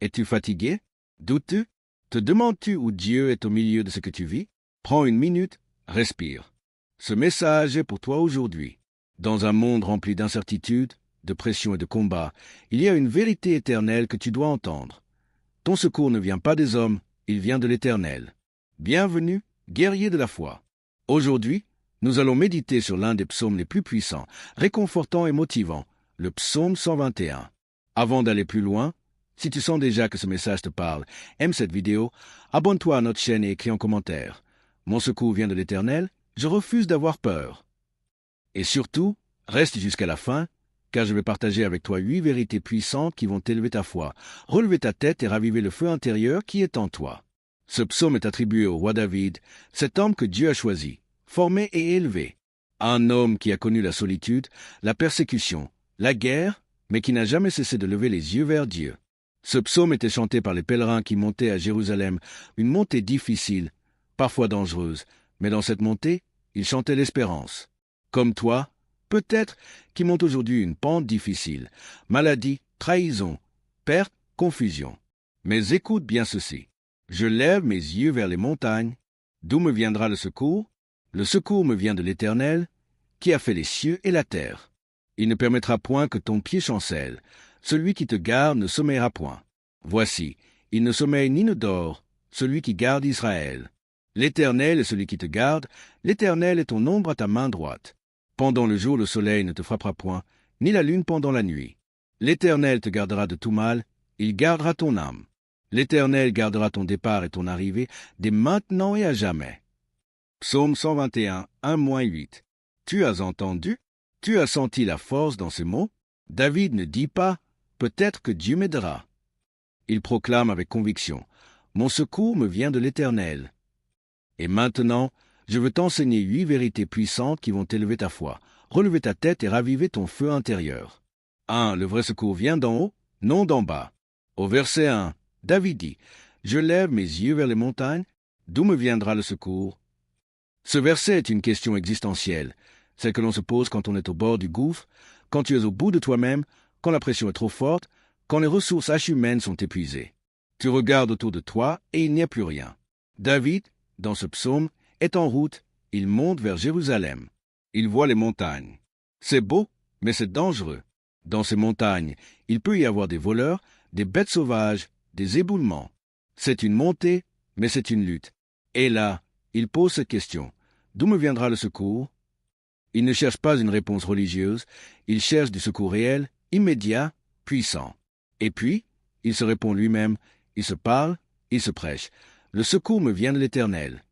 Es-tu fatigué? Doutes-tu? Te demandes-tu où Dieu est au milieu de ce que tu vis? Prends une minute, respire. Ce message est pour toi aujourd'hui. Dans un monde rempli d'incertitudes, de pression et de combats, il y a une vérité éternelle que tu dois entendre. Ton secours ne vient pas des hommes, il vient de l'Éternel. Bienvenue, guerrier de la foi. Aujourd'hui, nous allons méditer sur l'un des psaumes les plus puissants, réconfortants et motivants, le psaume 121. Avant d'aller plus loin, si tu sens déjà que ce message te parle, aime cette vidéo, abonne-toi à notre chaîne et écris en commentaire. Mon secours vient de l'Éternel, je refuse d'avoir peur. Et surtout, reste jusqu'à la fin, car je vais partager avec toi 8 vérités puissantes qui vont élever ta foi, relever ta tête et raviver le feu intérieur qui est en toi. Ce psaume est attribué au roi David, cet homme que Dieu a choisi, formé et élevé. Un homme qui a connu la solitude, la persécution, la guerre, mais qui n'a jamais cessé de lever les yeux vers Dieu. Ce psaume était chanté par les pèlerins qui montaient à Jérusalem, une montée difficile, parfois dangereuse, mais dans cette montée, ils chantaient l'espérance. Comme toi, peut-être, qui montent aujourd'hui une pente difficile, maladie, trahison, perte, confusion. Mais écoute bien ceci. Je lève mes yeux vers les montagnes. D'où me viendra le secours? Le secours me vient de l'Éternel, qui a fait les cieux et la terre. Il ne permettra point que ton pied chancelle. Celui qui te garde ne sommeillera point. Voici, il ne sommeille ni ne dort, celui qui garde Israël. L'Éternel est celui qui te garde, l'Éternel est ton ombre à ta main droite. Pendant le jour, le soleil ne te frappera point, ni la lune pendant la nuit. L'Éternel te gardera de tout mal, il gardera ton âme. L'Éternel gardera ton départ et ton arrivée, dès maintenant et à jamais. Psaume 121, 1-8. Tu as entendu? Tu as senti la force dans ces mots? David ne dit pas « Peut-être que Dieu m'aidera ». Il proclame avec conviction « Mon secours me vient de l'Éternel ». Et maintenant, je veux t'enseigner 8 vérités puissantes qui vont élever ta foi, relever ta tête et raviver ton feu intérieur. 1. Le vrai secours vient d'en haut, non d'en bas. Au verset 1, David dit « Je lève mes yeux vers les montagnes, d'où me viendra le secours ?» Ce verset est une question existentielle, celle que l'on se pose quand on est au bord du gouffre, quand tu es au bout de toi-même, quand la pression est trop forte, quand les ressources humaines sont épuisées. Tu regardes autour de toi et il n'y a plus rien. David, dans ce psaume, est en route, il monte vers Jérusalem. Il voit les montagnes. C'est beau, mais c'est dangereux. Dans ces montagnes, il peut y avoir des voleurs, des bêtes sauvages, des éboulements. C'est une montée, mais c'est une lutte. Et là, il pose cette question. D'où me viendra le secours? Il ne cherche pas une réponse religieuse, il cherche du secours réel, immédiat, puissant. Et puis, il se répond lui-même, il se parle, il se prêche. Le secours me vient de l'Éternel.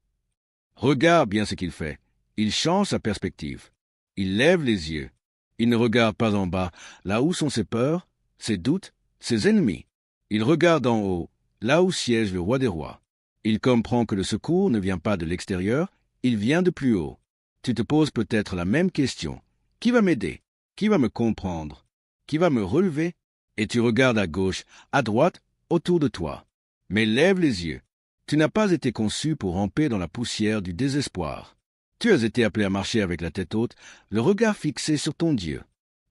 Regarde bien ce qu'il fait. Il change sa perspective. Il lève les yeux. Il ne regarde pas en bas, là où sont ses peurs, ses doutes, ses ennemis. Il regarde en haut, là où siège le roi des rois. Il comprend que le secours ne vient pas de l'extérieur, il vient de plus haut. Tu te poses peut-être la même question. Qui va m'aider? Qui va me comprendre? Qui va me relever? Et tu regardes à gauche, à droite, autour de toi. Mais lève les yeux. Tu n'as pas été conçu pour ramper dans la poussière du désespoir. Tu as été appelé à marcher avec la tête haute, le regard fixé sur ton Dieu.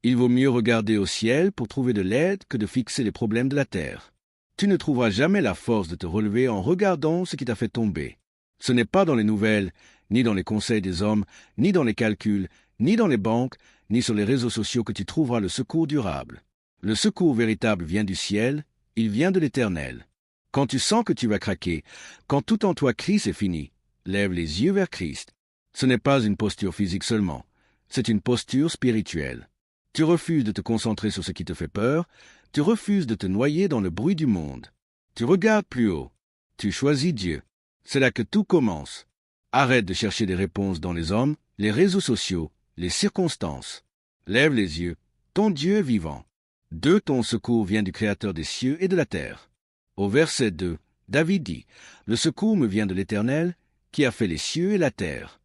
Il vaut mieux regarder au ciel pour trouver de l'aide que de fixer les problèmes de la terre. Tu ne trouveras jamais la force de te relever en regardant ce qui t'a fait tomber. Ce n'est pas dans les nouvelles, ni dans les conseils des hommes, ni dans les calculs, ni dans les banques, ni sur les réseaux sociaux que tu trouveras le secours durable. Le secours véritable vient du ciel, il vient de l'Éternel. Quand tu sens que tu vas craquer, quand tout en toi crie c'est fini, lève les yeux vers Christ. Ce n'est pas une posture physique seulement, c'est une posture spirituelle. Tu refuses de te concentrer sur ce qui te fait peur, tu refuses de te noyer dans le bruit du monde. Tu regardes plus haut, tu choisis Dieu. C'est là que tout commence. Arrête de chercher des réponses dans les hommes, les réseaux sociaux, les circonstances. Lève les yeux, ton Dieu est vivant. 2. Ton secours vient du Créateur des cieux et de la terre. Au verset 2, David dit « Le secours me vient de l'Éternel, qui a fait les cieux et la terre. »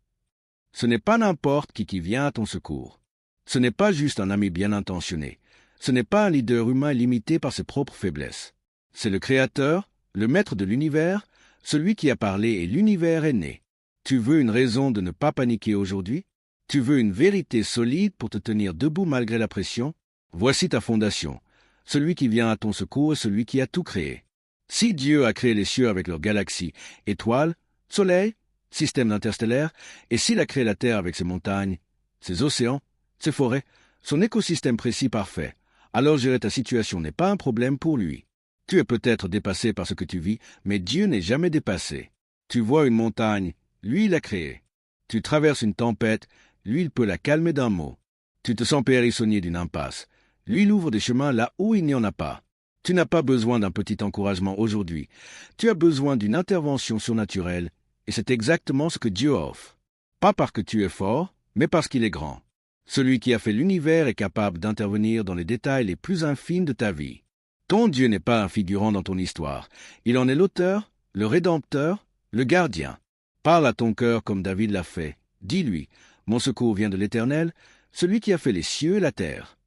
Ce n'est pas n'importe qui vient à ton secours. Ce n'est pas juste un ami bien intentionné. Ce n'est pas un leader humain limité par ses propres faiblesses. C'est le Créateur, le Maître de l'univers, celui qui a parlé et l'univers est né. Tu veux une raison de ne pas paniquer aujourd'hui? Tu veux une vérité solide pour te tenir debout malgré la pression? Voici ta fondation. Celui qui vient à ton secours est celui qui a tout créé. Si Dieu a créé les cieux avec leurs galaxies, étoiles, soleil, système interstellaire, et s'il a créé la Terre avec ses montagnes, ses océans, ses forêts, son écosystème précis parfait, alors gérer ta situation n'est pas un problème pour lui. Tu es peut-être dépassé par ce que tu vis, mais Dieu n'est jamais dépassé. Tu vois une montagne, lui il l'a créée. Tu traverses une tempête, lui il peut la calmer d'un mot. Tu te sens périsonnier d'une impasse, lui il ouvre des chemins là où il n'y en a pas. Tu n'as pas besoin d'un petit encouragement aujourd'hui, tu as besoin d'une intervention surnaturelle, et c'est exactement ce que Dieu offre. Pas parce que tu es fort, mais parce qu'il est grand. Celui qui a fait l'univers est capable d'intervenir dans les détails les plus infimes de ta vie. Ton Dieu n'est pas un figurant dans ton histoire, il en est l'auteur, le rédempteur, le gardien. Parle à ton cœur comme David l'a fait. Dis-lui, mon secours vient de l'Éternel, celui qui a fait les cieux et la terre.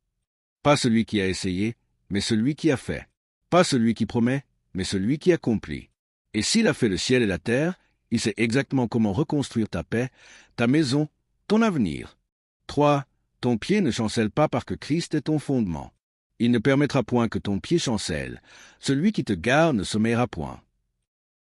Pas celui qui a essayé, mais celui qui a fait. Pas celui qui promet, mais celui qui accomplit. Et s'il a fait le ciel et la terre, il sait exactement comment reconstruire ta paix, ta maison, ton avenir. 3. Ton pied ne chancelle pas parce que Christ est ton fondement. Il ne permettra point que ton pied chancelle. Celui qui te garde ne sommeillera point.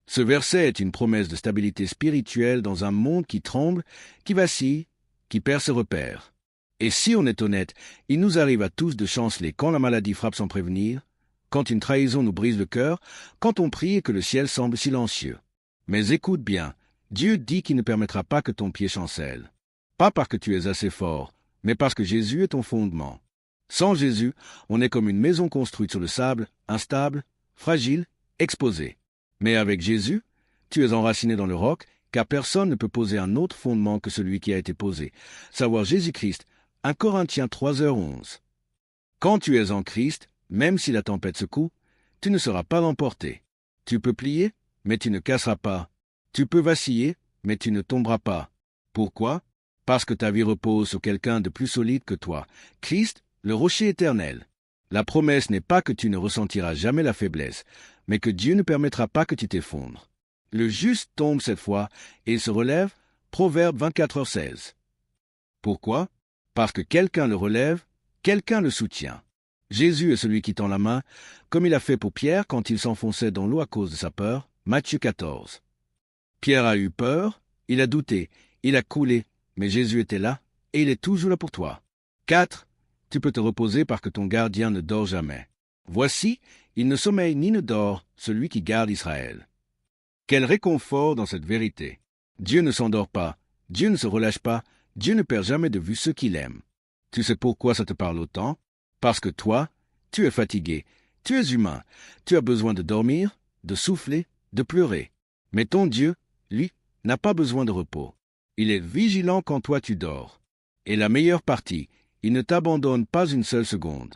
Ce verset est une promesse de stabilité spirituelle dans un monde qui tremble, qui vacille, qui perd ses repères. Et si on est honnête, il nous arrive à tous de chanceler quand la maladie frappe sans prévenir, quand une trahison nous brise le cœur, quand on prie et que le ciel semble silencieux. Mais écoute bien, Dieu dit qu'il ne permettra pas que ton pied chancelle. Pas parce que tu es assez fort, mais parce que Jésus est ton fondement. Sans Jésus, on est comme une maison construite sur le sable, instable, fragile, exposée. Mais avec Jésus, tu es enraciné dans le roc, car personne ne peut poser un autre fondement que celui qui a été posé, savoir Jésus-Christ, 1 Corinthiens 3h11. Quand tu es en Christ, même si la tempête secoue, tu ne seras pas emporté. Tu peux plier, mais tu ne casseras pas. Tu peux vaciller, mais tu ne tomberas pas. Pourquoi? Parce que ta vie repose sur quelqu'un de plus solide que toi, Christ, le rocher éternel. La promesse n'est pas que tu ne ressentiras jamais la faiblesse, mais que Dieu ne permettra pas que tu t'effondres. Le juste tombe cette fois et il se relève, Proverbe 24h16. Pourquoi? Parce que quelqu'un le relève, quelqu'un le soutient. Jésus est celui qui tend la main, comme il a fait pour Pierre quand il s'enfonçait dans l'eau à cause de sa peur, Matthieu 14. Pierre a eu peur, il a douté, il a coulé, mais Jésus était là, et il est toujours là pour toi. 4. Tu peux te reposer parce que ton gardien ne dort jamais. Voici, il ne sommeille ni ne dort, celui qui garde Israël. Quel réconfort dans cette vérité! Dieu ne s'endort pas, Dieu ne se relâche pas, Dieu ne perd jamais de vue ceux qu'il aime. Tu sais pourquoi ça te parle autant? Parce que toi, tu es fatigué, tu es humain, tu as besoin de dormir, de souffler, de pleurer. Mais ton Dieu, lui, n'a pas besoin de repos. Il est vigilant quand toi tu dors. Et la meilleure partie, il ne t'abandonne pas une seule seconde.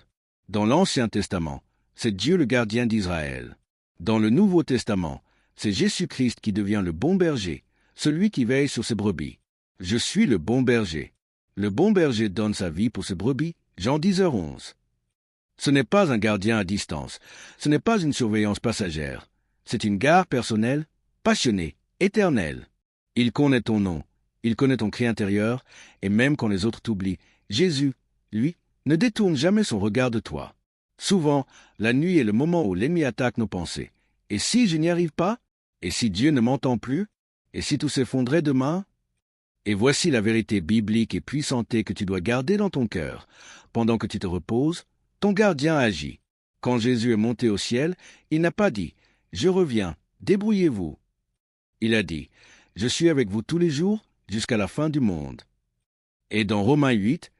Dans l'Ancien Testament, c'est Dieu le gardien d'Israël. Dans le Nouveau Testament, c'est Jésus-Christ qui devient le bon berger, celui qui veille sur ses brebis. Je suis le bon berger. Le bon berger donne sa vie pour ses brebis, Jean 10h11. Ce n'est pas un gardien à distance, ce n'est pas une surveillance passagère. C'est une garde personnelle, passionnée, éternelle. Il connaît ton nom, il connaît ton cri intérieur, et même quand les autres t'oublient, Jésus, lui, ne détourne jamais son regard de toi. Souvent, la nuit est le moment où l'ennemi attaque nos pensées. Et si je n'y arrive pas? Et si Dieu ne m'entend plus? Et si tout s'effondrait demain? Et voici la vérité biblique et puissante que tu dois garder dans ton cœur. Pendant que tu te reposes, ton gardien agit. Quand Jésus est monté au ciel, il n'a pas dit « Je reviens, débrouillez-vous ». Il a dit « Je suis avec vous tous les jours jusqu'à la fin du monde ». Et dans Romains 8,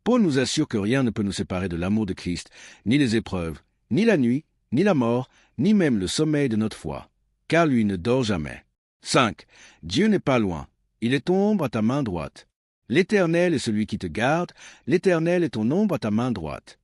Paul nous assure que rien ne peut nous séparer de l'amour de Christ, ni les épreuves, ni la nuit, ni la mort, ni même le sommeil de notre foi, car lui ne dort jamais. 5. Dieu n'est pas loin, il est ton ombre à ta main droite. L'Éternel est celui qui te garde, l'Éternel est ton ombre à ta main droite.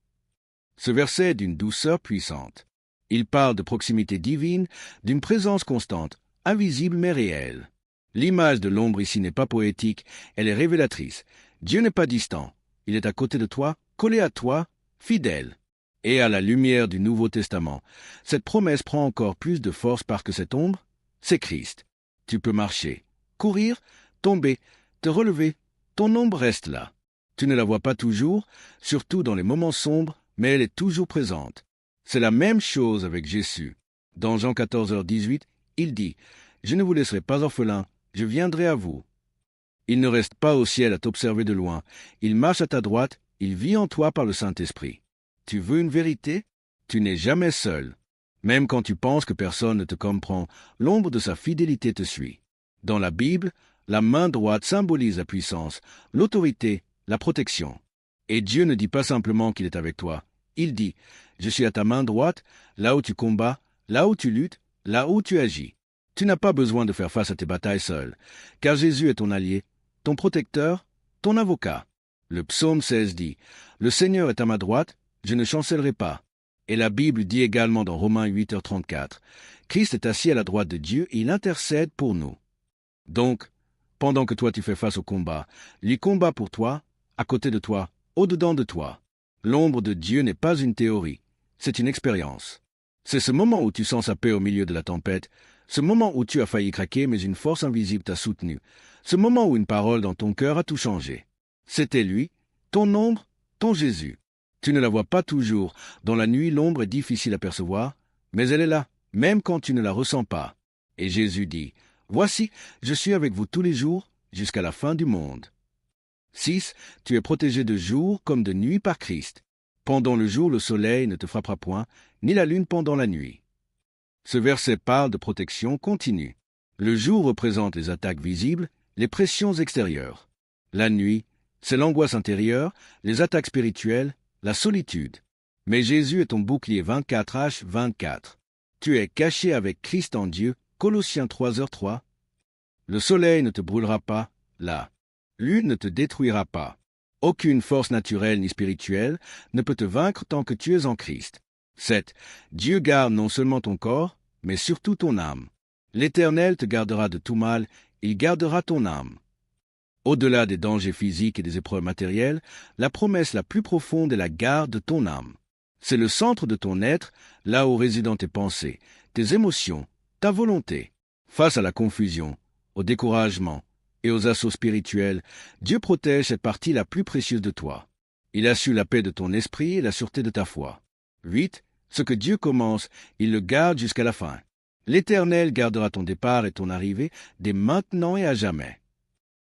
Ce verset est d'une douceur puissante. Il parle de proximité divine, d'une présence constante, invisible mais réelle. L'image de l'ombre ici n'est pas poétique, elle est révélatrice. Dieu n'est pas distant, il est à côté de toi, collé à toi, fidèle. Et à la lumière du Nouveau Testament, cette promesse prend encore plus de force parce que cette ombre, c'est Christ. Tu peux marcher, courir, tomber, te relever, ton ombre reste là. Tu ne la vois pas toujours, surtout dans les moments sombres, mais elle est toujours présente. C'est la même chose avec Jésus. Dans Jean 14h18, il dit « Je ne vous laisserai pas orphelin, je viendrai à vous. » Il ne reste pas au ciel à t'observer de loin. Il marche à ta droite, il vit en toi par le Saint-Esprit. Tu veux une vérité? Tu n'es jamais seul. Même quand tu penses que personne ne te comprend, l'ombre de sa fidélité te suit. Dans la Bible, la main droite symbolise la puissance, l'autorité, la protection. Et Dieu ne dit pas simplement qu'il est avec toi. Il dit « Je suis à ta main droite, là où tu combats, là où tu luttes, là où tu agis. » Tu n'as pas besoin de faire face à tes batailles seul, car Jésus est ton allié, ton protecteur, ton avocat. Le psaume 16 dit « Le Seigneur est à ma droite, je ne chancellerai pas. » Et la Bible dit également dans Romains 8h34 « Christ est assis à la droite de Dieu et il intercède pour nous. » Donc, pendant que toi tu fais face au combat, lui combat pour toi, à côté de toi, au-dedans de toi. L'ombre de Dieu n'est pas une théorie, c'est une expérience. C'est ce moment où tu sens sa paix au milieu de la tempête, ce moment où tu as failli craquer mais une force invisible t'a soutenu, ce moment où une parole dans ton cœur a tout changé. C'était lui, ton ombre, ton Jésus. Tu ne la vois pas toujours, dans la nuit l'ombre est difficile à percevoir, mais elle est là, même quand tu ne la ressens pas. Et Jésus dit, « Voici, je suis avec vous tous les jours, jusqu'à la fin du monde. » 6. Tu es protégé de jour comme de nuit par Christ. Pendant le jour, le soleil ne te frappera point, ni la lune pendant la nuit. Ce verset parle de protection continue. Le jour représente les attaques visibles, les pressions extérieures. La nuit, c'est l'angoisse intérieure, les attaques spirituelles, la solitude. Mais Jésus est ton bouclier 24h24. Tu es caché avec Christ en Dieu, Colossiens 3h3. Le soleil ne te brûlera pas, là. Lune ne te détruira pas. Aucune force naturelle ni spirituelle ne peut te vaincre tant que tu es en Christ. 7. Dieu garde non seulement ton corps, mais surtout ton âme. L'Éternel te gardera de tout mal, il gardera ton âme. Au-delà des dangers physiques et des épreuves matérielles, la promesse la plus profonde est la garde de ton âme. C'est le centre de ton être, là où résident tes pensées, tes émotions, ta volonté. Face à la confusion, au découragement et aux assauts spirituels, Dieu protège cette partie la plus précieuse de toi. Il assure la paix de ton esprit et la sûreté de ta foi. 8. Ce que Dieu commence, il le garde jusqu'à la fin. L'Éternel gardera ton départ et ton arrivée dès maintenant et à jamais.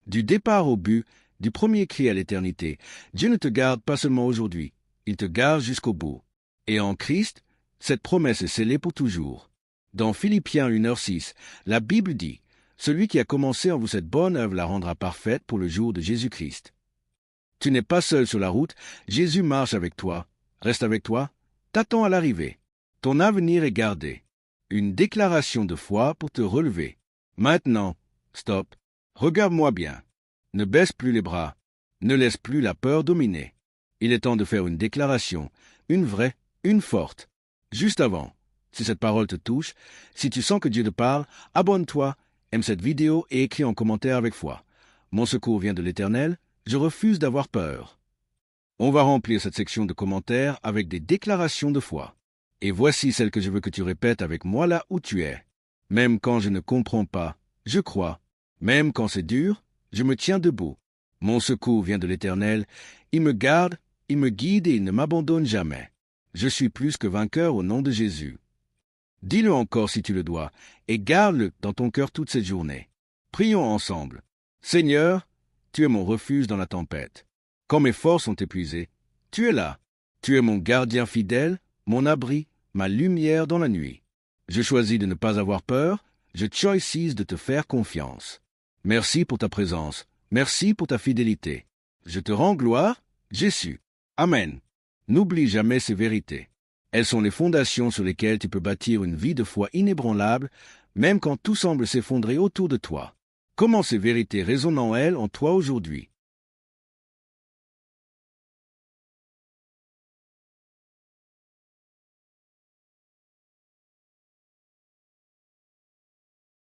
Du départ au but, du premier cri à l'éternité, Dieu ne te garde pas seulement aujourd'hui, il te garde jusqu'au bout. Et en Christ, cette promesse est scellée pour toujours. Dans Philippiens 1h6, la Bible dit « Celui qui a commencé en vous cette bonne œuvre la rendra parfaite pour le jour de Jésus-Christ. » Tu n'es pas seul sur la route, Jésus marche avec toi, reste avec toi, t'attend à l'arrivée. Ton avenir est gardé. Une déclaration de foi pour te relever. Maintenant, stop, regarde-moi bien. Ne baisse plus les bras, ne laisse plus la peur dominer. Il est temps de faire une déclaration, une vraie, une forte. Juste avant, si cette parole te touche, si tu sens que Dieu te parle, abonne-toi, aime cette vidéo et écris en commentaire avec foi. Mon secours vient de l'Éternel, je refuse d'avoir peur. On va remplir cette section de commentaires avec des déclarations de foi. Et voici celle que je veux que tu répètes avec moi là où tu es. Même quand je ne comprends pas, je crois. Même quand c'est dur, je me tiens debout. Mon secours vient de l'Éternel, il me garde, il me guide et il ne m'abandonne jamais. Je suis plus que vainqueur au nom de Jésus. Dis-le encore si tu le dois, et garde-le dans ton cœur toute cette journée. Prions ensemble. Seigneur, tu es mon refuge dans la tempête. Quand mes forces sont épuisées, tu es là. Tu es mon gardien fidèle, mon abri, ma lumière dans la nuit. Je choisis de ne pas avoir peur, je choisis de te faire confiance. Merci pour ta présence, merci pour ta fidélité. Je te rends gloire, Jésus. Amen. N'oublie jamais ces vérités. Elles sont les fondations sur lesquelles tu peux bâtir une vie de foi inébranlable, même quand tout semble s'effondrer autour de toi. Comment ces vérités résonnent en elles en toi aujourd'hui?